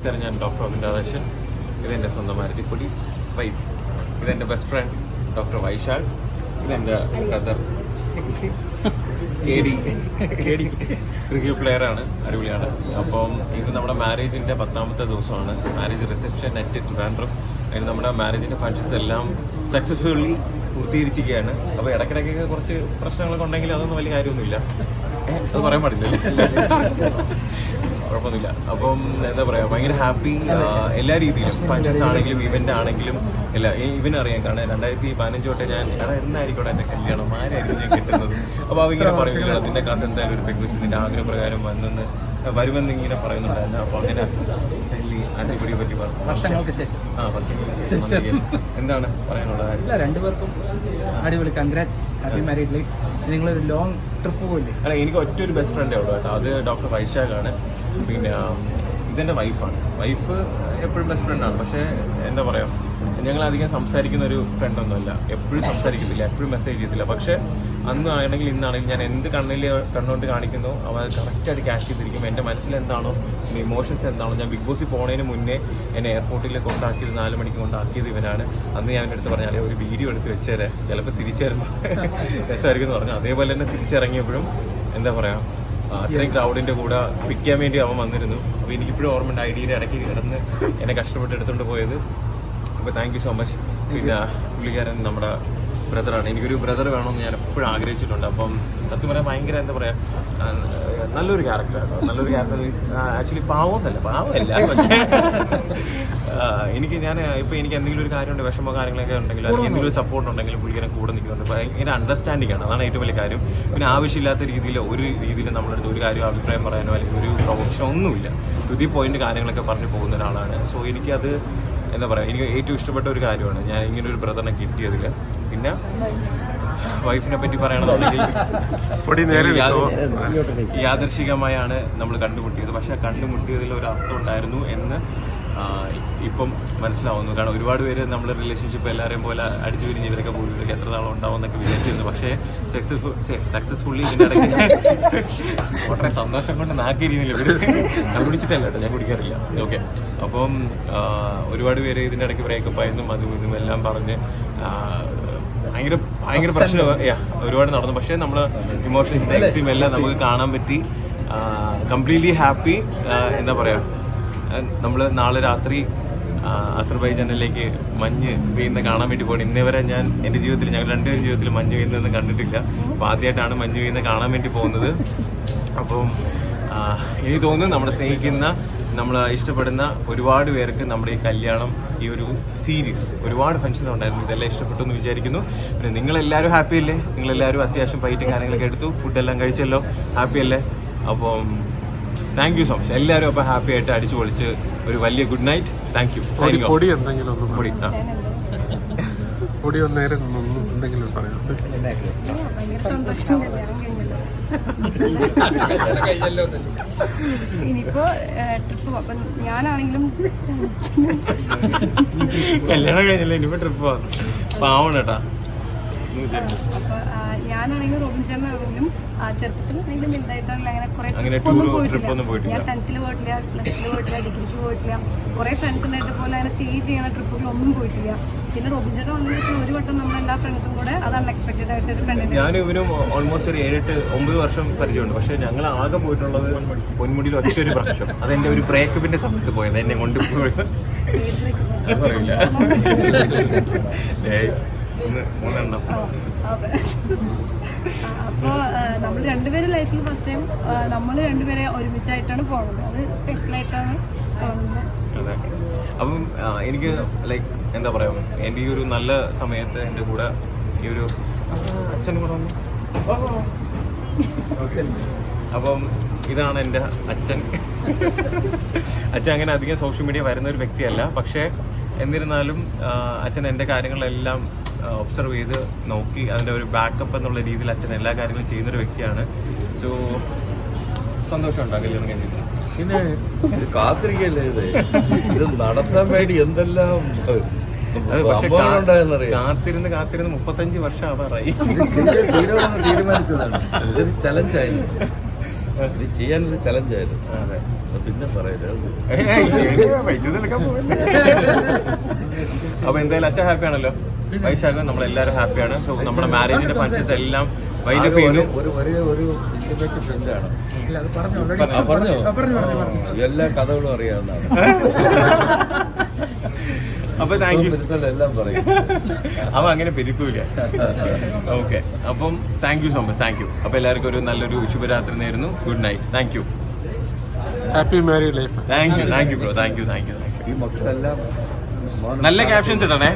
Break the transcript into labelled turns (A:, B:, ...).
A: ഞാൻ ഡോക്ടർ അവിൻ രാധാകൃഷ്ണൻ. ഇതെൻ്റെ സ്വന്തം മാരുതിപ്പൊടി വൈഫ്. ഇതെൻ്റെ ബെസ്റ്റ് ഫ്രണ്ട് ഡോക്ടർ വൈശാഖ്. ഇതെൻ്റെ ബ്രദർ കെ ഡി ക്രിക്കറ്റ് പ്ലെയറാണ്, അടിപൊളിയാണ്. അപ്പം ഇത് നമ്മുടെ മാരേജിൻ്റെ 10ാമത്തെ ദിവസമാണ്. Marriage reception net Trivandrum. അതിന് നമ്മുടെ മാരേജിൻ്റെ ഫങ്ഷൻസ് എല്ലാം സക്സസ്ഫുള്ളി പൂർത്തീകരിച്ചിരിക്കുകയാണ്. അപ്പോൾ ഇടയ്ക്കിടയ്ക്ക് കുറച്ച് പ്രശ്നങ്ങളൊക്കെ ഉണ്ടെങ്കിൽ അതൊന്നും വലിയ കാര്യമൊന്നുമില്ല, അത് പറയാൻ പാടില്ല, കുഴപ്പമൊന്നുമില്ല. അപ്പം എന്താ പറയുക, ഭയങ്കര ഹാപ്പി എല്ലാ രീതിയിലും. ഫങ്ഷൻസ് ആണെങ്കിലും ഇവൻ്റ് ആണെങ്കിലും എല്ലാം. ഇവനറിയാം, കാരണം 2015 തൊട്ട് ഞാൻ എന്നായിരിക്കും എൻ്റെ കല്യാണം, ആരായിരിക്കും ഞാൻ കിട്ടുന്നത്. അപ്പോൾ അവങ്ങനെ പറയുന്നില്ല, അതിൻ്റെ കാലത്ത് എന്തായാലും ഒരു പെഗ് വെച്ച് നിൻ്റെ ആഗ്രഹപ്രകാരം വരുമെന്ന് ഇങ്ങനെ പറയുന്നുണ്ടായിരുന്നു. അപ്പോൾ അങ്ങനെ അടിപൊളിയെ പറ്റി പറഞ്ഞു.
B: വർഷങ്ങൾക്ക് ശേഷം
A: എന്താണ് പറയാനുള്ളത്?
B: രണ്ടുപേർക്കും അടിപൊളി, കൺഗ്രാറ്റ്സ്, ഹാപ്പി മാരീഡ് ലൈഫ്. നിങ്ങളൊരു ലോങ് ട്രിപ്പ് പോയില്ലേ?
A: അല്ല, എനിക്ക് ഒറ്റൊരു ബെസ്റ്റ് ഫ്രണ്ടേ ഉള്ളൂ കേട്ടോ, അത് ഡോക്ടർ വൈശാഖാണ്. പിന്നെ ഇതെൻ്റെ വൈഫാണ്. വൈഫ് എപ്പോഴും ബെസ്റ്റ് ഫ്രണ്ടാണ്. പക്ഷേ എന്താ പറയുക, ഞങ്ങളധികം സംസാരിക്കുന്ന ഒരു ഫ്രണ്ടൊന്നുമല്ല, എപ്പോഴും സംസാരിക്കത്തില്ല, എപ്പോഴും മെസ്സേജ് ചെയ്യത്തില്ല. പക്ഷേ അന്നാണെങ്കിൽ ഇന്നാണെങ്കിൽ ഞാൻ എന്ത് കണ്ണുകൊണ്ട് കാണിക്കുന്നു അവ കറക്റ്റായിട്ട് ക്യാഷ് ചെയ്തിരിക്കും. എൻ്റെ മനസ്സിൽ എന്താണോ, എൻ്റെ ഇമോഷൻസ് എന്താണോ. ഞാൻ ബിഗ് ബോസിൽ പോകുന്നതിന് മുന്നേ എന്നെ എയർപോർട്ടിൽ കൊണ്ടാക്കിയത് 4 മണിക്ക് കൊണ്ടാക്കിയത് ഇവനാണ്. അന്ന് ഞാൻ എൻ്റെ അടുത്ത് പറഞ്ഞാൽ ഒരു വീഡിയോ എടുത്ത് വെച്ചേരെ, ചിലപ്പോൾ തിരിച്ചു വരുമ്പോൾ രസമായിരിക്കും എന്ന് പറഞ്ഞു. അതേപോലെ തന്നെ തിരിച്ചിറങ്ങിയപ്പോഴും എന്താ പറയുക, അത്രയും ക്രൗഡിൻ്റെ കൂടെ പിക്ക് ചെയ്യാൻ വേണ്ടി അവൻ വന്നിരുന്നു. അപ്പോൾ എനിക്കിപ്പോഴും ഓർമ്മയുണ്ട് ഐഡിയുടെ ഇടയ്ക്ക് കിടന്ന് എന്നെ കഷ്ടപ്പെട്ട് എടുത്തുകൊണ്ട് പോയത്. അപ്പോൾ താങ്ക് യു സോ മച്ച്. പിന്നെ പുള്ളിക്കാരൻ നമ്മുടെ ബ്രദറാണ്. എനിക്കൊരു ബ്രദർ വേണമെന്ന് ഞാൻ എപ്പോഴും ആഗ്രഹിച്ചിട്ടുണ്ട്. അപ്പം സത്യം പറയാൻ ഭയങ്കര എന്താ പറയുക, നല്ലൊരു ക്യാരക്ടറാണ്. നല്ലൊരു ക്യാരക്ടർ മീൻസ് ആക്ച്വലി പാവമല്ല, പക്ഷേ എനിക്ക് എന്തെങ്കിലും ഒരു കാര്യമുണ്ട്, വിഷമോ കാര്യങ്ങളൊക്കെ ഉണ്ടെങ്കിൽ, അല്ലെങ്കിൽ എന്തെങ്കിലും ഒരു സപ്പോർട്ട് ഉണ്ടെങ്കിലും പുള്ളിക്കാരൻ കൂടെ നിൽക്കുന്നുണ്ട്. ഭയങ്കര അണ്ടർസ്റ്റാൻഡിംഗ് ആണ്, അതാണ് ഏറ്റവും വലിയ കാര്യം. പിന്നെ ആവശ്യമില്ലാത്ത രീതിയിൽ ഒരു രീതിയിൽ നമ്മളടുത്ത് ഒരു കാര്യം അഭിപ്രായം പറയാനോ അല്ലെങ്കിൽ ഒരു പ്രൊവക്ഷൻ ഒന്നുമില്ല. ടു ദി പോയിന്റ് കാര്യങ്ങളൊക്കെ പറഞ്ഞു പോകുന്ന ഒരാളാണ്. സോ എനിക്കത് എന്താ പറയുക, എനിക്ക് ഏറ്റവും ഇഷ്ടപ്പെട്ട ഒരു കാര്യമാണ് ഞാൻ ഇങ്ങനെ ഒരു ബ്രദറിനെ കിട്ടിയതിൽ. പിന്നെ വൈഫിനെ പറ്റി പറയണമെന്നുണ്ടെങ്കിൽ യാദൃശികമായാണ് നമ്മൾ കണ്ടുമുട്ടിയത്. പക്ഷെ കണ്ടുമുട്ടിയതിൽ ഒരു അർത്ഥം ഉണ്ടായിരുന്നു എന്ന് ഇപ്പം മനസ്സിലാവുന്നു. കാരണം ഒരുപാട് പേര് നമ്മുടെ റിലേഷൻഷിപ്പ് എല്ലാവരെയും പോലെ അടിച്ചു പിരിഞ്ഞ് ഇവരൊക്കെ പോയി ഇവർക്ക് എത്ര നാളും ഉണ്ടാവും എന്നൊക്കെ വിചാരിച്ചിരുന്നു. പക്ഷേ സക്സസ്ഫുള്ളി ഇതിൻ്റെ ഇടയ്ക്ക് വളരെ സന്തോഷം കൊണ്ട് നാക്കിയിരിക്കുന്നില്ല. ഇവർ കണ്ടുപിടിച്ചിട്ടല്ല കേട്ടോ, ഞാൻ കുടിക്കാറില്ല. ഓക്കെ, അപ്പം ഒരുപാട് പേര് ഇതിൻ്റെ ഇടയ്ക്ക് ബ്രേക്കപ്പ് ആയിരുന്നു, അതും ഇതും എല്ലാം പറഞ്ഞ് ഭയങ്കര പ്രശ്നം ഒരുപാട് നടന്നു. പക്ഷേ നമ്മുടെ ഇമോഷൻസിൻ്റെ എക്സ്ട്രീം എല്ലാം നമുക്ക് കാണാൻ പറ്റി. Completely happy. എന്താ പറയുക, നമ്മൾ നാളെ രാത്രി അസർബൈജാനിലേക്ക് മഞ്ഞ് പെയ്യുന്ന കാണാൻ വേണ്ടി പോകണം. ഇന്നേവരെ ഞാൻ എൻ്റെ ജീവിതത്തിൽ, ഞങ്ങൾ രണ്ടുപേരും ജീവിതത്തിൽ മഞ്ഞ് പെയ്യുന്നതെന്ന് കണ്ടിട്ടില്ല. അപ്പോൾ ആദ്യമായിട്ടാണ് മഞ്ഞ് പെയ്യുന്ന കാണാൻ വേണ്ടി പോകുന്നത്. അപ്പം എനിക്ക് തോന്നുന്നു നമ്മുടെ സ്നേഹിക്കുന്ന, നമ്മൾ ഇഷ്ടപ്പെടുന്ന ഒരുപാട് പേർക്ക് നമ്മുടെ ഈ കല്യാണം, ഈ ഒരു സീരീസ്, ഒരുപാട് ഫങ്ഷൻ ഉണ്ടായിരുന്നു. ഇതെല്ലാം ഇഷ്ടപ്പെട്ടു എന്ന് വിചാരിക്കുന്നു. പിന്നെ നിങ്ങളെല്ലാവരും ഹാപ്പി അല്ലേ? നിങ്ങളെല്ലാവരും അത്യാവശ്യം ഫൈറ്റും കാര്യങ്ങളൊക്കെ എടുത്തു, ഫുഡെല്ലാം കഴിച്ചല്ലോ, ഹാപ്പി അല്ലേ? അപ്പം താങ്ക് യു സോ മച്ച് എല്ലാവരും. അപ്പോൾ ഹാപ്പി ആയിട്ട് അടിച്ചു പൊളിച്ച് ഒരു വലിയ ഗുഡ് നൈറ്റ്. Thank you.
C: പൊടി എന്തെങ്കിലും പറയാം.
D: ഇനിയിപ്പോ ട്രിപ്പ് അപ്പൊ ഞാനാണെങ്കിലും
A: കല്യാണം കഴിഞ്ഞല്ലേ, ഇനിയിപ്പോ ട്രിപ്പ് പോവാം. പാവണം കേട്ടാ.
D: അപ്പൊ ഞാനാണെങ്കിലും റോബിൻ ചേട്ടനാണെങ്കിലും ചെറുപ്പത്തിൽ വലുതായിട്ടാണല്ലോ അങ്ങനെ
A: ട്രിപ്പൊന്നും പോയിട്ടില്ല.
D: ഞാൻ 10th പോയിട്ടില്ല, പ്ലസ് 2 പോയിട്ടില്ല, ഡിഗ്രിക്ക് പോയിട്ടില്ല. കുറെ ഫ്രണ്ട്സ് ഉണ്ടായിട്ട് പോലെ അങ്ങനെ സ്റ്റേ ചെയ്യുന്ന ട്രിപ്പുകളൊന്നും പോയിട്ടില്ല. പിന്നെ റോബിൻ ചേട്ടൻ വന്നതിന് ശേഷം ഒരു വട്ടം നമ്മളെല്ലാ ഫ്രണ്ട്സും കൂടെ അത് അൺഎക്സ്പെക്റ്റഡ് ആയിട്ട് ഒരു ഫ്രണ്ട്.
A: ഞാൻ ഇവനും ഓൾമോസ്റ്റ് ഒരു 7-8-9 വർഷം പരിചയമുണ്ട്. പക്ഷെ ഞങ്ങൾ ആകെ പോയിട്ടുള്ളത് പൊന്മുടിയിൽ ഒറ്റൊരു പ്രാവശ്യം. അതെന്റെ ഒരു ബ്രേക്കപ്പിന്റെ സമയത്ത് പോയത്, എന്നെ കൊണ്ടുപോയത് പറയില്ല. 3
D: അപ്പോൾ നമ്മൾ രണ്ടുപേരും ലൈഫിൽ ഫസ്റ്റ് ടൈം നമ്മൾ രണ്ടുപേരെ ഒരുമിച്ചായിട്ടാണ് പോകുന്നത്. അത് സ്പെഷ്യലായിട്ടാണ് പോകുന്നത്.
A: അതെ. അപ്പം എനിക്ക് ലൈക്ക് എന്താ പറയുക, എൻ്റെ ഈ ഒരു നല്ല സമയത്ത് എൻ്റെ കൂടെ ഈ ഒരു അച്ഛനും കൂടെ വന്നു. അപ്പം ഇതാണ് എൻ്റെ അച്ഛൻ. അച്ഛൻ അങ്ങനെ അധികം സോഷ്യൽ മീഡിയ വരുന്ന ഒരു വ്യക്തിയല്ല. പക്ഷേ എന്നിരുന്നാലും അച്ഛൻ എൻ്റെ കാര്യങ്ങളെല്ലാം ഒബ്സർവ് ചെയ്ത് നോക്കി അതിൻ്റെ ഒരു ബാക്കപ്പ് എന്നുള്ള രീതിയിൽ അച്ഛൻ എല്ലാ കാര്യങ്ങളും ചെയ്യുന്നൊരു വ്യക്തിയാണ്. സോ സന്തോഷമുണ്ടോ കല്യാണം കഴിഞ്ഞിട്ട്?
E: പിന്നെ കാത്തിരിക്കല്ലേ ഇത് നടത്താൻ വേണ്ടി എന്തെല്ലാം
A: കാത്തിരുന്ന് 35 വർഷം ആവാറായി.
E: തീരുമാനിച്ചതാണ്. ഇതൊരു ചലഞ്ചായിരുന്നു. ഇത് ചെയ്യാനൊരു ചലഞ്ചായിരുന്നു.
A: അതെ.
E: അത് പിന്നെ പറയരുത്.
A: അപ്പൊ എന്തായാലും അച്ഛൻ ഹാപ്പി ആണല്ലോ, വൈശാഖം നമ്മളെല്ലാരും ഹാപ്പിയാണ്. സോ നമ്മുടെ മാരേജിന്റെ ഫങ്ഷൻസ് എല്ലാം വൈൻഡപ്പ് ചെയ്യുന്നു.
E: ഒരു ഇന്റിമേറ്റ് ഫ്രണ്ടാണ്.
B: ഇല്ല, അത് പറഞ്ഞു already.
E: പറഞ്ഞോ?
B: പറഞ്ഞു.
E: എല്ലാ കഥകളും അറിയാവുന്നതാണ്.
A: അപ്പൊ താങ്ക് യു.
E: എല്ലാം പറയും.
A: അവ അങ്ങനെ പെരുക്കൂല. ഓക്കെ, അപ്പം thank you so much. Thank you. അപ്പൊ എല്ലാവർക്കും ഒരു നല്ലൊരു ശുഭരാത്രി നേരുന്നു. Good night. Thank you.
C: Happy married life.
A: Thank you bro. Thank you.
E: ഈ മക്കളെല്ലാം
A: നല്ല ക്യാപ്ഷൻസ് ഇടണേ.